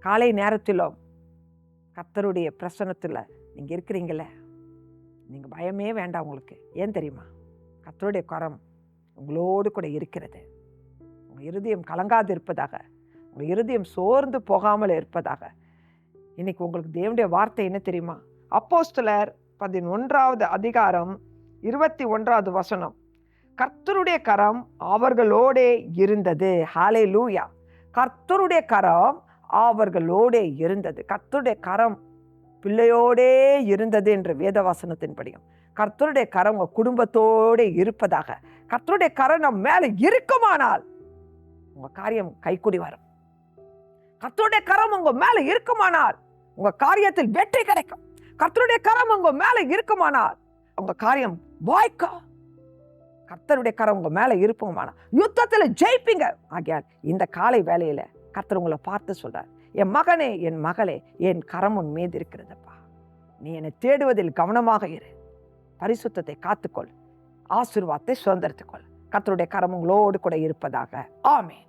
காலை நேரத்திலும் கர்த்தருடைய பிரசன்னத்தில் நீங்கள் இருக்கிறீங்கள, நீங்கள் பயமே வேண்டாம் உங்களுக்கு. ஏன் தெரியுமா? கர்த்தருடைய கரம் உங்களோடு கூட இருக்கிறது. உங்கள் இருதயம் கலங்காது இருப்பதாக, உங்கள் இருதயம் சோர்ந்து போகாமல் இருப்பதாக. இன்னைக்கு உங்களுக்கு தேவனுடைய வார்த்தை என்ன தெரியுமா? அப்போஸ்தலர் 11வது அதிகாரம் 21வது வசனம். கர்த்தருடைய கரம் அவர்களோடே இருந்தது. ஹல்லேலூயா. கர்த்தருடைய கரம் அவர்களோடே இருந்தது. கர்த்தருடைய கரம் பிள்ளையோடே இருந்தது என்ற வேத வசனத்தின்படியும் கர்த்தருடைய கரம் உங்க குடும்பத்தோடு இருப்பதாக. கர்த்தருடைய கரம் நம்ம மேல இருக்குமானால் உங்க காரியம் கைக்கூடி வரும். கர்த்தருடைய கரம் உங்க மேல இருக்குமானால் உங்க காரியத்தில் வெற்றி கிடைக்கும். கர்த்தருடைய கரம் உங்க மேல இருக்குமானால் உங்க காரியம் வாய்க்கும். கர்த்தருடைய கரம் உங்க மேல இருப்போமானா யுத்தத்துல ஜெயிப்பீங்க. ஆகையால் இந்த காலை வேளையில கர்த்தர் உங்களை பார்த்து சொல்றார், என் மகனே, என் மகளே, என் கரம் உன் மீது இருக்கிறதப்பா. நீ என்னை தேடுவதில் கவனமாக இரு. பரிசுத்தத்தை காத்துக்கொள். ஆசீர்வாதத்தை சுதந்திரத்துக்கொள். கர்த்தருடைய கரம் உங்களோடு கூட இருப்பதாக. ஆமென்.